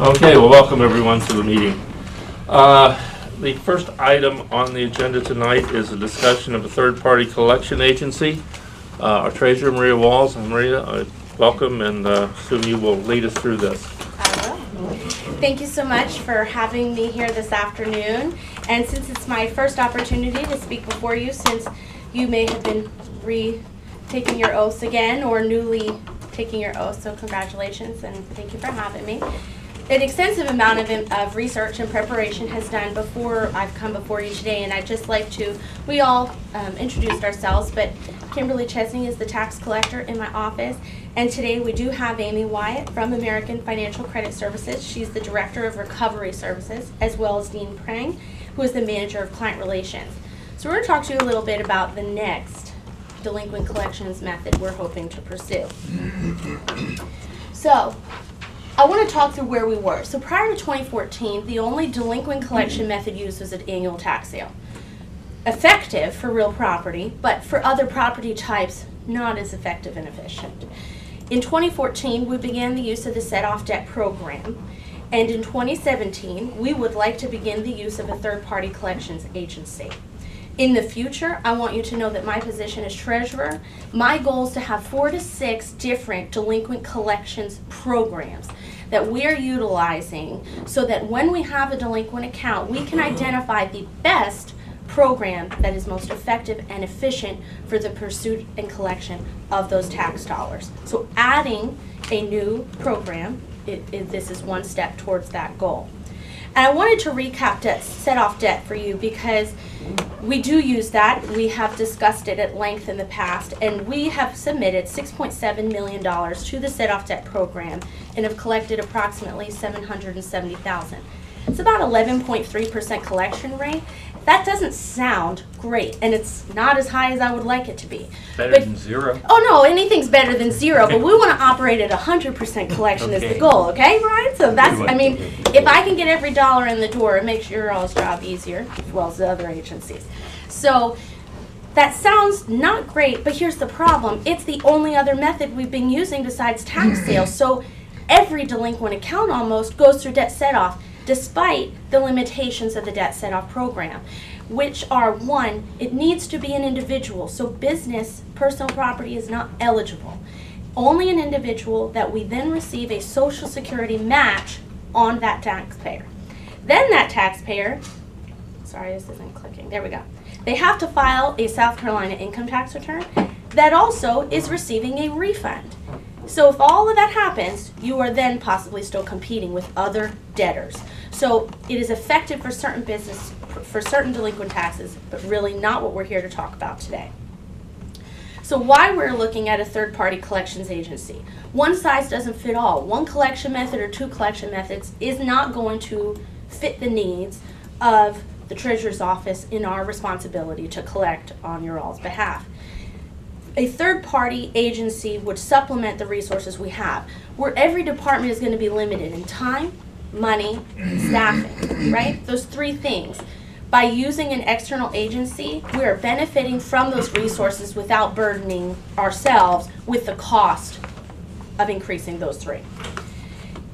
Okay, well, welcome everyone to the meeting. The first item on the agenda tonight is a discussion of a third-party collection agency. Our treasurer, Maria Walls. Maria, welcome, and soon you will lead us through this. I will. Thank you so much for having me here this afternoon. And since it's my first opportunity to speak before you, since you may have been taking your oaths again or newly taking your oath, so congratulations and thank you for having me. An extensive amount of research and preparation has done before I've come before you today, and I'd just like to, we all introduced ourselves, but Kimberly Chesney is the tax collector in my office, and today we do have Amy Wyatt from American Financial Credit Services. She's the Director of Recovery Services, as well as Dean Prang, who is the Manager of Client Relations. So we're going to talk to you a little bit about the next delinquent collections method we're hoping to pursue. So, I want to talk through where we were. So prior to 2014, the only delinquent collection method used was an annual tax sale. Effective for real property, but for other property types, not as effective and efficient. In 2014, we began the use of the set-off debt program. And in 2017, we would like to begin the use of a third-party collections agency. In the future, I want you to know that my position as treasurer, my goal is to have 4 to 6 different delinquent collections programs that we're utilizing so that when we have a delinquent account, we can identify the best program that is most effective and efficient for the pursuit and collection of those tax dollars. So adding a new program, this is one step towards that goal. And I wanted to recap set-off debt for you because we do use that. We have discussed it at length in the past, and we have submitted $6.7 million to the set-off debt program and have collected approximately $770,000. It's about 11.3% collection rate. That doesn't sound great, and it's not as high as I would like it to be. Better than zero. Oh no, anything's better than zero, but we want to operate at 100% collection is the goal, okay, Brian? So that's, I mean, if I can get every dollar in the door, it makes your all's job easier, as well as the other agencies. So that sounds not great, but here's the problem. It's the only other method we've been using besides tax sales. So every delinquent account almost goes through debt set-off, despite the limitations of the debt set-off program, which are, one, it needs to be an individual, so business, personal property is not eligible. Only an individual that we then receive a Social Security match on that taxpayer. Then that taxpayer, sorry this isn't clicking, there we go. They have to file a South Carolina income tax return that also is receiving a refund. So if all of that happens, you are then possibly still competing with other debtors. So it is effective for certain business, for certain delinquent taxes, but really not what we're here to talk about today. So why we're looking at a third-party collections agency. One size doesn't fit all. One collection method or 2 collection methods is not going to fit the needs of the treasurer's office in our responsibility to collect on your all's behalf. A third-party agency would supplement the resources we have, where every department is going to be limited in time, money, staffing, right? Those 3 things. By using an external agency, we are benefiting from those resources without burdening ourselves with the cost of increasing those 3.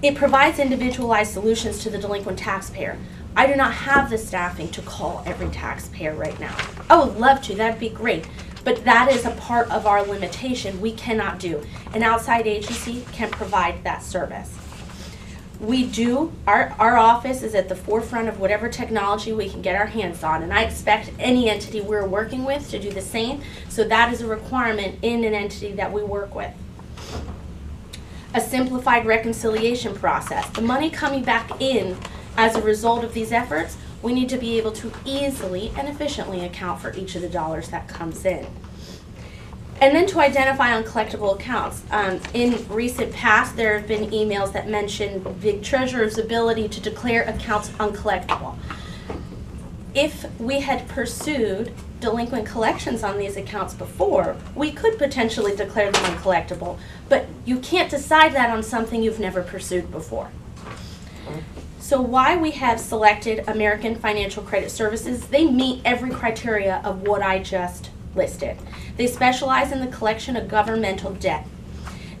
It provides individualized solutions to the delinquent taxpayer. I do not have the staffing to call every taxpayer right now. I would love to, that'd be great. But that is a part of our limitation we cannot do. An outside agency can provide that service. We do, our office is at the forefront of whatever technology we can get our hands on, and I expect any entity we're working with to do the same, so that is a requirement in an entity that we work with. A simplified reconciliation process. The money coming back in as a result of these efforts, we need to be able to easily and efficiently account for each of the dollars that comes in. And then to identify uncollectible accounts. In recent past, there have been emails that mention the treasurer's ability to declare accounts uncollectible. If we had pursued delinquent collections on these accounts before, we could potentially declare them uncollectible, but you can't decide that on something you've never pursued before. So why we have selected American Financial Credit Services, they meet every criteria of what I just listed. They specialize in the collection of governmental debt.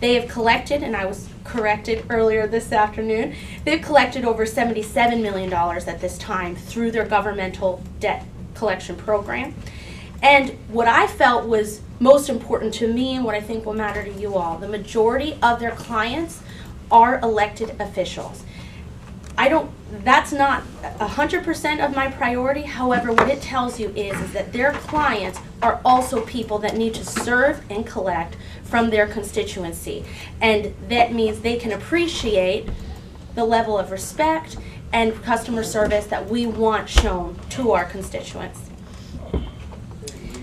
They have collected, and I was corrected earlier this afternoon. They've collected over $77 million at this time through their governmental debt collection program. And what I felt was most important to me and what I think will matter to you all, the majority of their clients are elected officials. That's not 100% of my priority. However, what it tells you is that their clients are also people that need to serve and collect from their constituency. And that means they can appreciate the level of respect and customer service that we want shown to our constituents.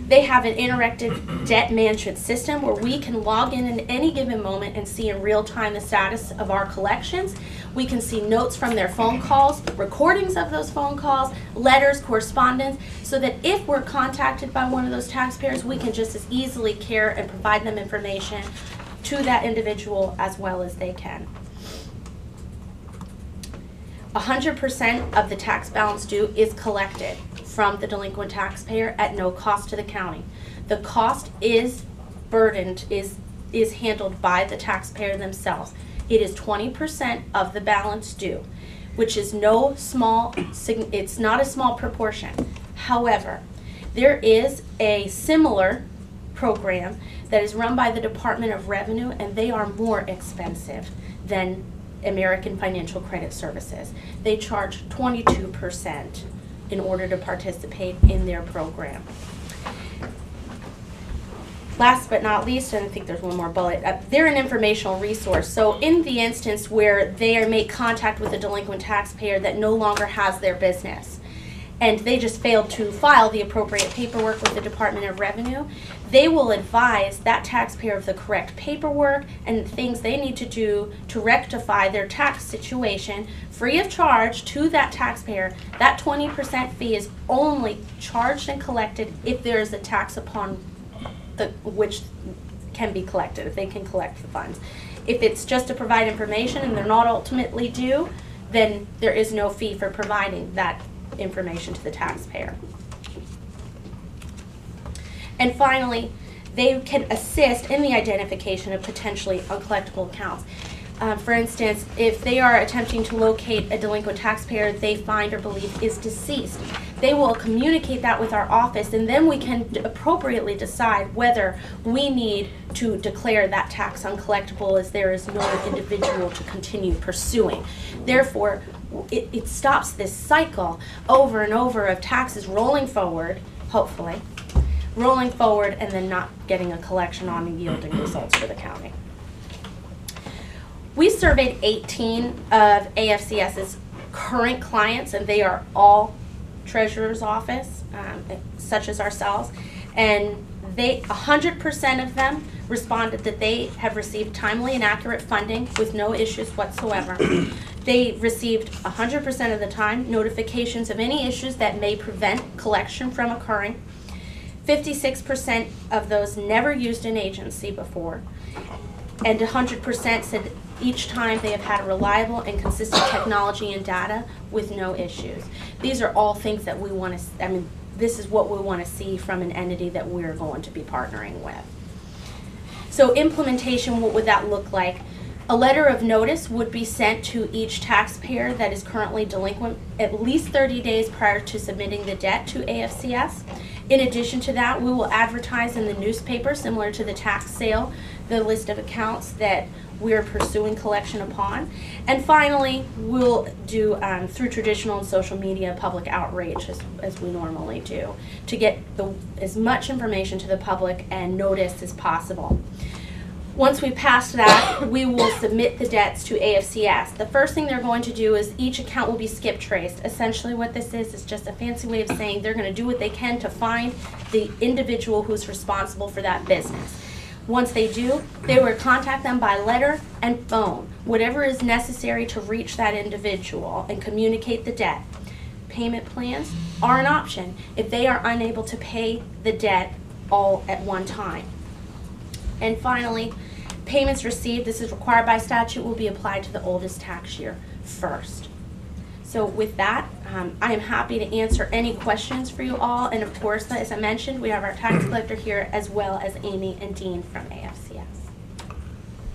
They have an interactive debt management system where we can log in any given moment and see in real time the status of our collections. We can see notes from their phone calls, recordings of those phone calls, letters, correspondence, so that if we're contacted by one of those taxpayers, we can just as easily care and provide them information to that individual as well as they can. 100% of the tax balance due is collected from the delinquent taxpayer at no cost to the county. The cost is burdened, is handled by the taxpayer themselves. It is 20% of the balance due, which is it's not a small proportion. However, there is a similar program that is run by the Department of Revenue, and they are more expensive than American Financial Credit Services. They charge 22% in order to participate in their program. Last but not least, and I think there's one more bullet, they're an informational resource. So in the instance where they make contact with a delinquent taxpayer that no longer has their business, and they just failed to file the appropriate paperwork with the Department of Revenue, they will advise that taxpayer of the correct paperwork and things they need to do to rectify their tax situation free of charge to that taxpayer. That 20% fee is only charged and collected if there is a tax upon which can be collected, if they can collect the funds. If it's just to provide information and they're not ultimately due, then there is no fee for providing that information to the taxpayer. And finally, they can assist in the identification of potentially uncollectible accounts. For instance, if they are attempting to locate a delinquent taxpayer they find or believe is deceased, they will communicate that with our office, and then we can appropriately decide whether we need to declare that tax uncollectible as there is no individual to continue pursuing. Therefore, it stops this cycle over and over of taxes rolling forward, hopefully, rolling forward and then not getting a collection on and yielding results for the county. We surveyed 18 of AFCS's current clients, and they are all treasurer's office, such as ourselves, and 100% of them responded that they have received timely and accurate funding with no issues whatsoever. They received 100% of the time notifications of any issues that may prevent collection from occurring. 56% of those never used an agency before, and 100% said each time they have had a reliable and consistent technology and data with no issues. These are all things that we want to, this is what we want to see from an entity that we're going to be partnering with. So implementation, what would that look like? A letter of notice would be sent to each taxpayer that is currently delinquent at least 30 days prior to submitting the debt to AFCS. In addition to that, we will advertise in the newspaper, similar to the tax sale, the list of accounts that we're pursuing collection upon. And finally, we'll do, through traditional and social media, public outreach as we normally do, to get as much information to the public and notice as possible. Once we pass that, we will submit the debts to AFCS. The first thing they're going to do is each account will be skip traced. Essentially what this is just a fancy way of saying they're going to do what they can to find the individual who's responsible for that business. Once they do, they will contact them by letter and phone, whatever is necessary to reach that individual and communicate the debt. Payment plans are an option if they are unable to pay the debt all at one time. And finally, payments received, this is required by statute, will be applied to the oldest tax year first. So with that, I am happy to answer any questions for you all. And of course, as I mentioned, we have our tax collector here as well as Amy and Dean from AFCS.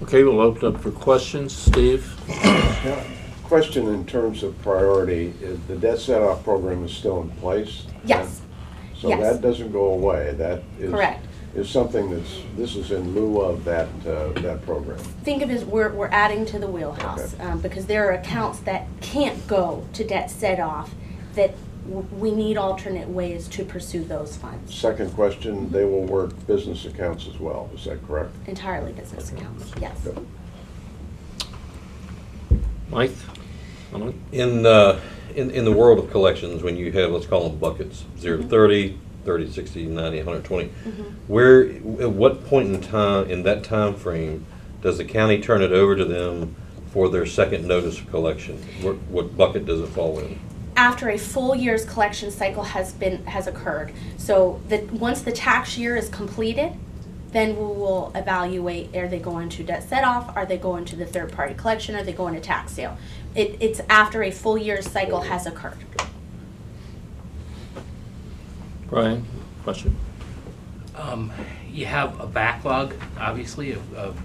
Okay, we'll open up for questions. Steve? Yeah. Question in terms of priority, the debt set-off program is still in place? Yes. So Yes. that doesn't go away, that is. Correct. Is something this is in lieu of that, that program? Think of it as we're adding to the wheelhouse, Okay. because there are accounts that can't go to debt set off that we need alternate ways to pursue those funds. Second question, they will work business accounts as well, is that correct? Entirely business accounts, yes. Good. Mike? In the world of collections, when you have, let's call them buckets, 0 to 30, 30 to 60, 90, 120, where, at what point in time, in that time frame, does the county turn it over to them for their second notice of collection? What bucket does it fall in? After a full year's collection cycle has occurred. So once the tax year is completed, then we will evaluate, are they going to debt set off, are they going to the third party collection, are they going to tax sale? It's after a full year's cycle has occurred. Brian, question? You have a backlog, obviously, of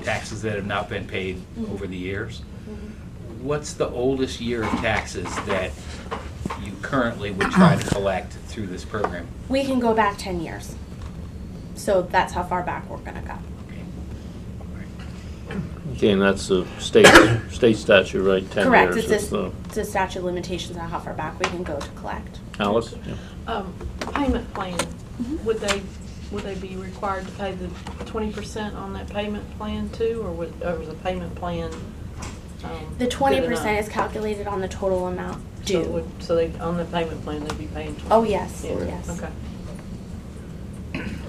taxes that have not been paid over the years. What's the oldest year of taxes that you currently would try to collect through this program? We can go back 10 years. So that's how far back we're gonna go. Okay, and that's a state statute, right? 10 Correct, years is the- it's a statute of limitations on how far back we can go to collect. Alice? Yeah. Payment plan, would they be required to pay the 20% on that payment plan too, or was the payment plan? The good 20% enough? is calculated on the total amount due. So they, on the payment plan, they'd be paying 20%? Oh, yes, Yeah, yes. okay.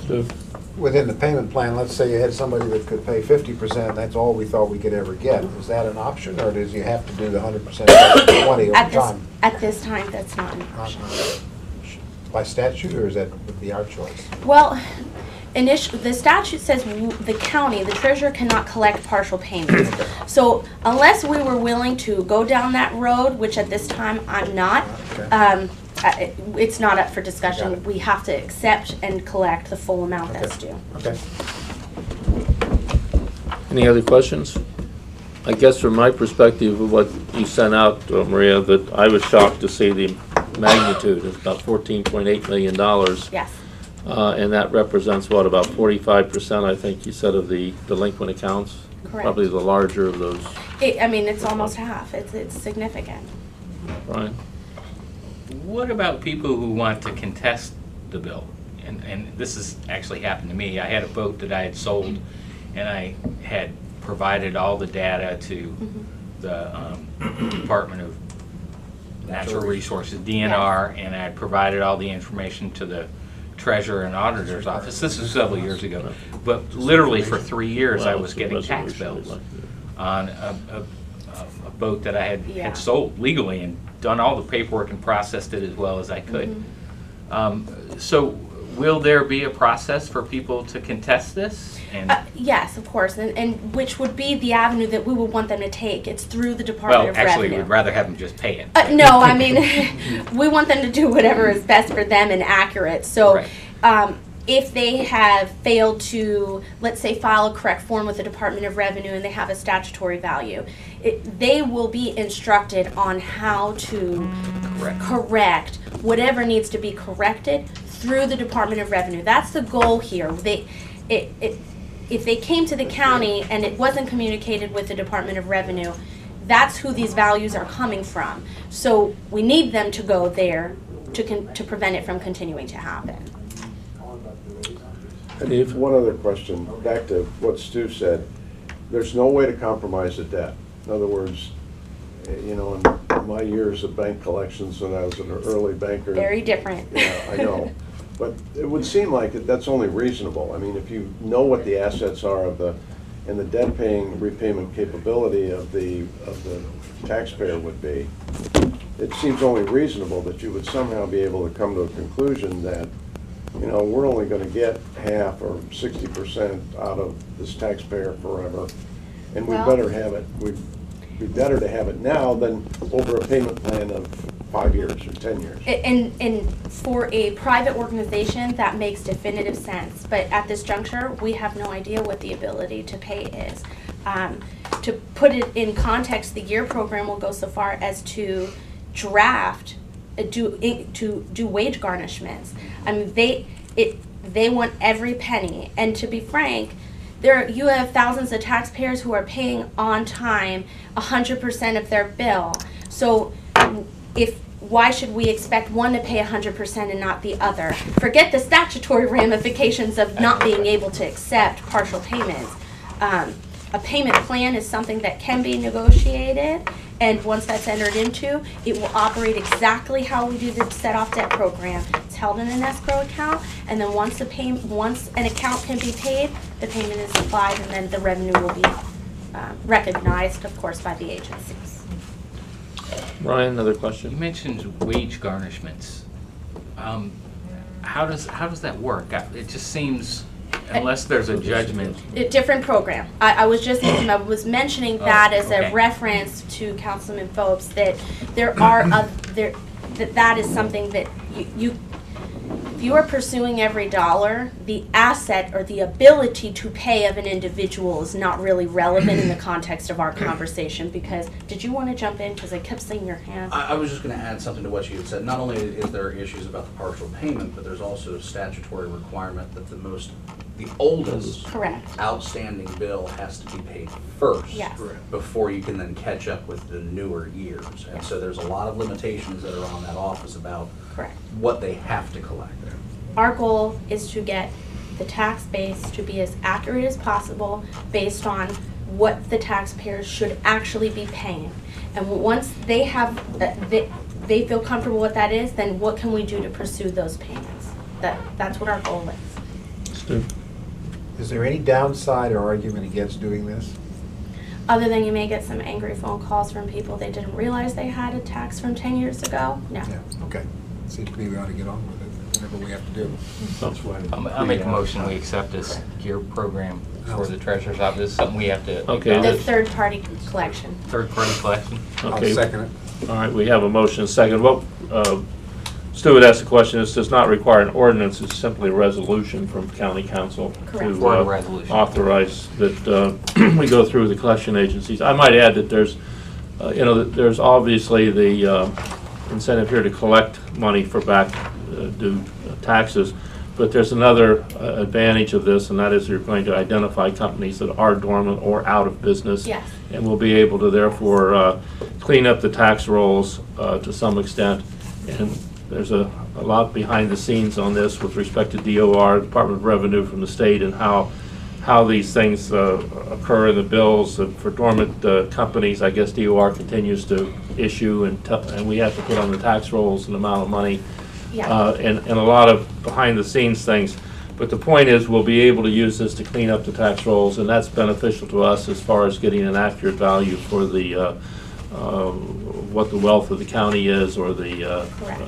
Steve? Within the payment plan, let's say you had somebody that could pay 50%, that's all we thought we could ever get. Is that an option, or does you have to do the 100% 20 over time? At this time, that's not an option. By statute, or is that would be our choice? Well, the statute says the county, the treasurer cannot collect partial payments. So unless we were willing to go down that road, which at this time I'm not, Okay. it's not up for Got discussion. it. We have to accept and collect the full amount that's due. Okay. Any other questions? I guess from my perspective of what you sent out, Maria, that I was shocked to see the magnitude. It's about $14.8 million. Yes. And that represents what, about 45%, I think you said, of the delinquent accounts? Correct. Probably the larger of those. I mean, it's almost half. It's significant. Brian? What about people who want to contest the bill? And this has actually happened to me. I had a boat that I had sold, and I had provided all the data to the Department of Natural Resources, DNR, and I had provided all the information to the Treasurer and Auditor's Office. This was several years ago. But literally for 3 years, I Well, was it's a getting tax resolution, bills like- on a boat that I Yeah. had sold legally and done all the paperwork and processed it as well as I could. So will there be a process for people to contest this? And Yes, of course, and which would be the avenue that we would want them to take. It's through the Department well, of actually, Revenue. we'd rather have them just pay it. No, I mean, we want them to do whatever is best for them and accurate. So, Right. if they have failed to, let's say, file a correct form with the Department of Revenue and they have a statutory value, they will be instructed on how to correct whatever needs to be corrected through the Department of Revenue. That's the goal here. If they came to the county and it wasn't communicated with the Department of Revenue, that's who these values are coming from. So we need them to go there to prevent it from continuing to happen. Steve? One other question, back to what Stu said. There's no way to compromise the debt. In other words, you know, in my years of bank collections when I was an early banker. Very different. Yeah, I know. But it would seem like that's only reasonable. I mean, if you know what the assets are of the, and the debt paying repayment capability of the taxpayer would be, it seems only reasonable that you would somehow be able to come to a conclusion that, you know, we're only gonna get half or 60% out of this taxpayer forever. And we Well- better have it, we'd be better to have it now than over a payment plan of 5 years or 10 years. And for a private organization, that makes definitive sense. But at this juncture, we have no idea what the ability to pay is. To put it in context, the year program will go so far as to draft, do wage garnishments. I mean, they want every penny. And to be frank, you have thousands of taxpayers who are paying on time 100% of their bill. So why should we expect one to pay 100% and not the other? Forget the statutory ramifications of not being able to accept partial payments. A payment plan is something that can be negotiated, and once that's entered into, it will operate exactly how we do the set-off debt program. It's held in an escrow account, and then once an account can be paid, the payment is applied, and then the revenue will be recognized, of course, by the agencies. Ryan, another You question? mentioned wage garnishments. How does that work? It just seems, unless there's a judgment. A different program. I was mentioning that as okay. a reference to Councilman Phillips, that that is something that if you are pursuing every dollar, the asset or the ability to pay of an individual is not really relevant in the context of our conversation. Because, did you want to jump in? Because I kept seeing your hand. I was just going to add something to what you had said. Not only is there issues about the partial payment, but there's also a statutory requirement that the oldest Correct. outstanding bill has to be paid first. Yes. Before you can then catch up with the newer years. And Yes. so there's a lot of limitations that are on that office about Correct. what they have to collect. Our goal is to get the tax base to be as accurate as possible based on what the taxpayers should actually be paying. And once they have, they feel comfortable what that is, then what can we do to pursue those payments? That's what our goal is. Stu? Is there any downside or argument against doing this? Other than you may get some angry phone calls from people they didn't realize they had a tax from 10 years ago. No. Yeah, okay. Seems to me we ought to get on with it, whatever we have to do. I'll make a motion, we accept this gear program for the treasurer's office, something we have to. Okay, The that's- third-party collection. Third-party collection. I'll Okay. second it. All right, we have a motion, second. Well, Stu had asked the question, this does not require an ordinance, it's simply a resolution from county council Correct. to For a resolution. authorize that we go through the collection agencies. I might add that there's, there's obviously the incentive here to collect money for back due taxes, but there's another advantage of this, and that is you're going to identify companies that are dormant or out of business. Yes. And we'll be able to therefore clean up the tax rolls to some extent. And there's a lot behind the scenes on this with respect to DOR, Department of Revenue from the state, and how these things occur in the bills. For dormant companies, I guess DOR continues to issue, and we have to put on the tax rolls an amount of money. Yeah. And a lot of behind the scenes things. But the point is, we'll be able to use this to clean up the tax rolls, and that's beneficial to us as far as getting an accurate value for the what the wealth of the county is, or the Correct.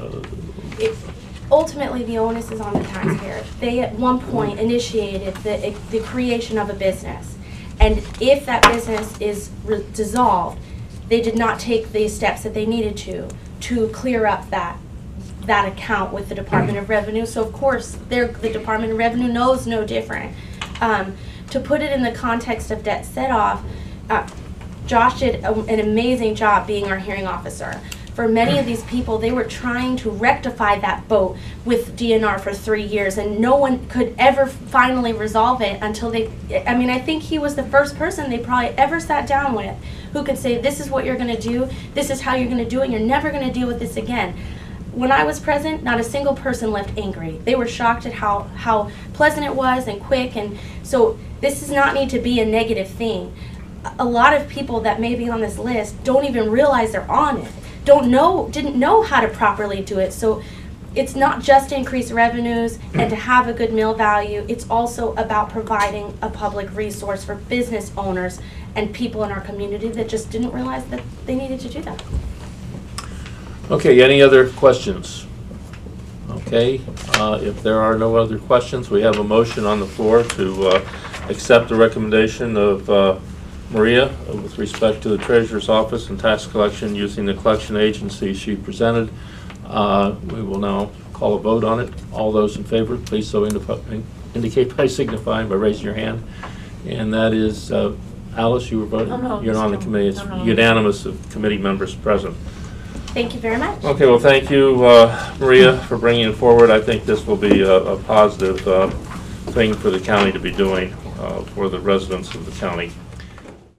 Ultimately, the onus is on the taxpayer. They at one point initiated the creation of a business, and if that business is dissolved, they did not take the steps that they needed to clear up that account with the Department of Revenue. So of course, the Department of Revenue knows no different. To put it in the context of debt set-off, Josh did an amazing job being our hearing officer. For many of these people, they were trying to rectify that boat with DNR for 3 years, and no one could ever finally resolve it until I think he was the first person they probably ever sat down with who could say, this is what you're going to do, this is how you're going to do it, and you're never going to deal with this again. When I was present, not a single person left angry. They were shocked at how pleasant it was and quick, and so this does not need to be a negative thing. A lot of people that may be on this list don't even realize they're on it, didn't know how to properly do it. So it's not just to increase revenues and to have a good mill value, it's also about providing a public resource for business owners and people in our community that just didn't realize that they needed to do that. Okay, any other questions? Okay, if there are no other questions, we have a motion on the floor to accept the recommendation of Maria with respect to the Treasurer's Office and tax collection using the collection agency she presented. We will now call a vote on it. All those in favor, please so indicate by signifying by raising your hand. And that is Alice, you were voting? I'm not on You're this not on the committee. I'm not It's on unanimous of committee members present. Thank you very much. Okay, well, thank you, Maria, for bringing it forward. I think this will be a positive thing for the county to be doing for the residents of the county.